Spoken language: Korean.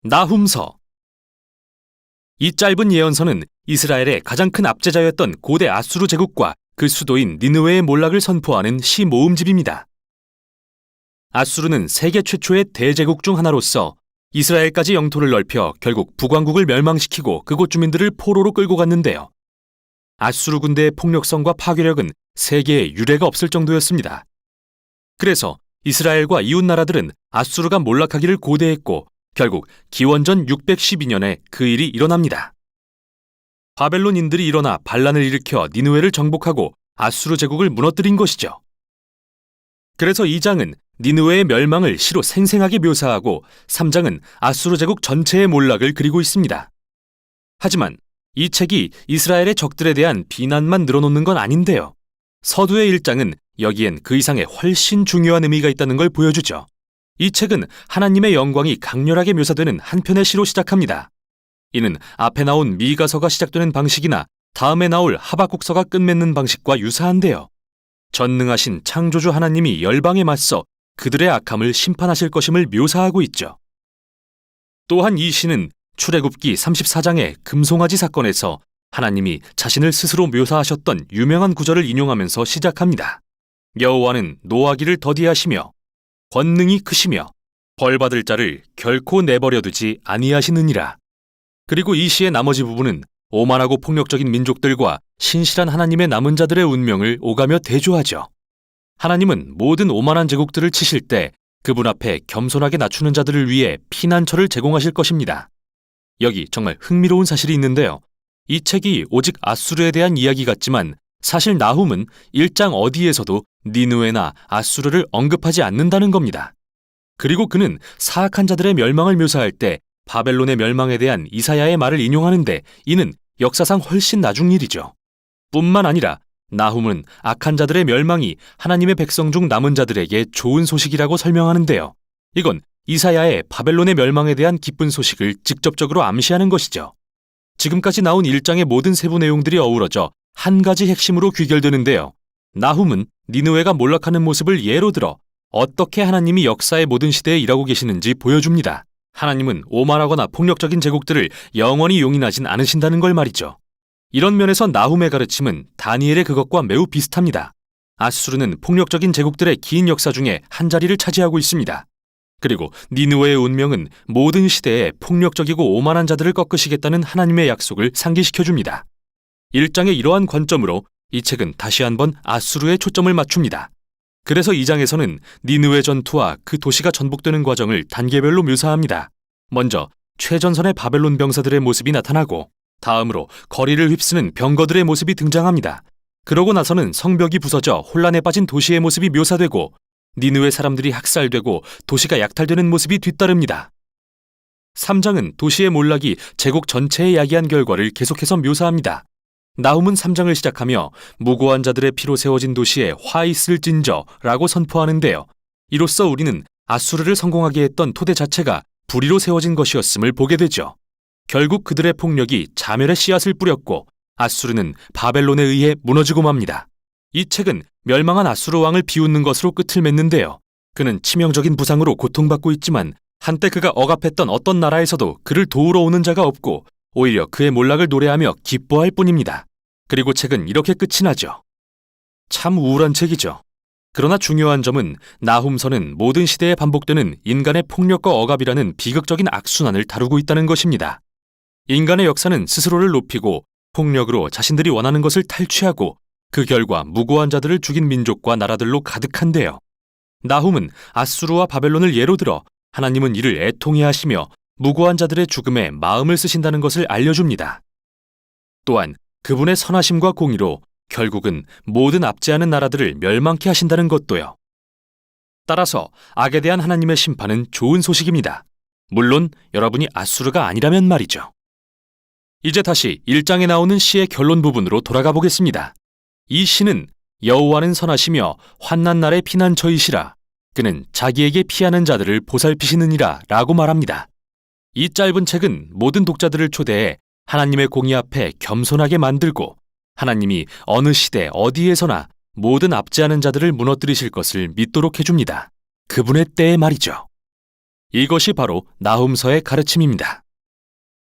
나훔서. 이 짧은 예언서는 이스라엘의 가장 큰 압제자였던 고대 아수르 제국과 그 수도인 니느웨의 몰락을 선포하는 시 모음집입니다. 아수르는 세계 최초의 대제국 중 하나로서 이스라엘까지 영토를 넓혀 결국 북왕국을 멸망시키고 그곳 주민들을 포로로 끌고 갔는데요. 아수르 군대의 폭력성과 파괴력은 세계에 유례가 없을 정도였습니다. 그래서 이스라엘과 이웃 나라들은 아수르가 몰락하기를 고대했고 결국 기원전 612년에 그 일이 일어납니다. 바벨론인들이 일어나 반란을 일으켜 니느웨를 정복하고 아수르 제국을 무너뜨린 것이죠. 그래서 2장은 니느웨의 멸망을 시로 생생하게 묘사하고 3장은 아수르 제국 전체의 몰락을 그리고 있습니다. 하지만 이 책이 이스라엘의 적들에 대한 비난만 늘어놓는 건 아닌데요. 서두의 1장은 여기엔 그 이상의 훨씬 중요한 의미가 있다는 걸 보여주죠. 이 책은 하나님의 영광이 강렬하게 묘사되는 한 편의 시로 시작합니다. 이는 앞에 나온 미가서가 시작되는 방식이나 다음에 나올 하박국서가 끝맺는 방식과 유사한데요. 전능하신 창조주 하나님이 열방에 맞서 그들의 악함을 심판하실 것임을 묘사하고 있죠. 또한 이 시는 출애굽기 34장의 금송아지 사건에서 하나님이 자신을 스스로 묘사하셨던 유명한 구절을 인용하면서 시작합니다. 여호와는 노하기를 더디하시며 권능이 크시며 벌받을 자를 결코 내버려 두지 아니하시느니라. 그리고 이 시의 나머지 부분은 오만하고 폭력적인 민족들과 신실한 하나님의 남은 자들의 운명을 오가며 대조하죠. 하나님은 모든 오만한 제국들을 치실 때 그분 앞에 겸손하게 낮추는 자들을 위해 피난처를 제공하실 것입니다. 여기 정말 흥미로운 사실이 있는데요. 이 책이 오직 아수르에 대한 이야기 같지만 사실 나훔은 1장 어디에서도 니느웨나 아수르를 언급하지 않는다는 겁니다. 그리고 그는 사악한 자들의 멸망을 묘사할 때 바벨론의 멸망에 대한 이사야의 말을 인용하는데 이는 역사상 훨씬 나중 일이죠. 뿐만 아니라 나훔은 악한 자들의 멸망이 하나님의 백성 중 남은 자들에게 좋은 소식이라고 설명하는데요. 이건 이사야의 바벨론의 멸망에 대한 기쁜 소식을 직접적으로 암시하는 것이죠. 지금까지 나온 1장의 모든 세부 내용들이 어우러져 한 가지 핵심으로 귀결되는데요. 나훔은 니느웨가 몰락하는 모습을 예로 들어 어떻게 하나님이 역사의 모든 시대에 일하고 계시는지 보여줍니다. 하나님은 오만하거나 폭력적인 제국들을 영원히 용인하진 않으신다는 걸 말이죠. 이런 면에서 나훔의 가르침은 다니엘의 그것과 매우 비슷합니다. 아수르는 폭력적인 제국들의 긴 역사 중에 한 자리를 차지하고 있습니다. 그리고 니느웨의 운명은 모든 시대에 폭력적이고 오만한 자들을 꺾으시겠다는 하나님의 약속을 상기시켜줍니다. 1장의 이러한 관점으로 이 책은 다시 한번 아수르에 초점을 맞춥니다. 그래서 2장에서는 니느웨 전투와 그 도시가 전복되는 과정을 단계별로 묘사합니다. 먼저 최전선의 바벨론 병사들의 모습이 나타나고 다음으로 거리를 휩쓰는 병거들의 모습이 등장합니다. 그러고 나서는 성벽이 부서져 혼란에 빠진 도시의 모습이 묘사되고 니느웨 사람들이 학살되고 도시가 약탈되는 모습이 뒤따릅니다. 3장은 도시의 몰락이 제국 전체에 야기한 결과를 계속해서 묘사합니다. 나훔은 3장을 시작하며 무고한 자들의 피로 세워진 도시에 화 있을진저라고 선포하는데요. 이로써 우리는 아수르를 성공하게 했던 토대 자체가 불의로 세워진 것이었음을 보게 되죠. 결국 그들의 폭력이 자멸의 씨앗을 뿌렸고 아수르는 바벨론에 의해 무너지고 맙니다. 이 책은 멸망한 아수르 왕을 비웃는 것으로 끝을 맺는데요. 그는 치명적인 부상으로 고통받고 있지만 한때 그가 억압했던 어떤 나라에서도 그를 도우러 오는 자가 없고 오히려 그의 몰락을 노래하며 기뻐할 뿐입니다. 그리고 책은 이렇게 끝이 나죠. 참 우울한 책이죠. 그러나 중요한 점은 나훔서는 모든 시대에 반복되는 인간의 폭력과 억압이라는 비극적인 악순환을 다루고 있다는 것입니다. 인간의 역사는 스스로를 높이고 폭력으로 자신들이 원하는 것을 탈취하고 그 결과 무고한 자들을 죽인 민족과 나라들로 가득한데요. 나훔은 아수르와 바벨론을 예로 들어 하나님은 이를 애통해 하시며 무고한 자들의 죽음에 마음을 쓰신다는 것을 알려줍니다. 또한 그분의 선하심과 공의로 결국은 모든 압제하는 나라들을 멸망케 하신다는 것도요. 따라서 악에 대한 하나님의 심판은 좋은 소식입니다. 물론 여러분이 아수르가 아니라면 말이죠. 이제 다시 1장에 나오는 시의 결론 부분으로 돌아가 보겠습니다. 이 시는 여호와는 선하시며 환난 날의 피난처이시라. 그는 자기에게 피하는 자들을 보살피시느니라 라고 말합니다. 이 짧은 책은 모든 독자들을 초대해 하나님의 공의 앞에 겸손하게 만들고 하나님이 어느 시대 어디에서나 모든 압제하는 자들을 무너뜨리실 것을 믿도록 해줍니다. 그분의 때에 말이죠. 이것이 바로 나훔서의 가르침입니다.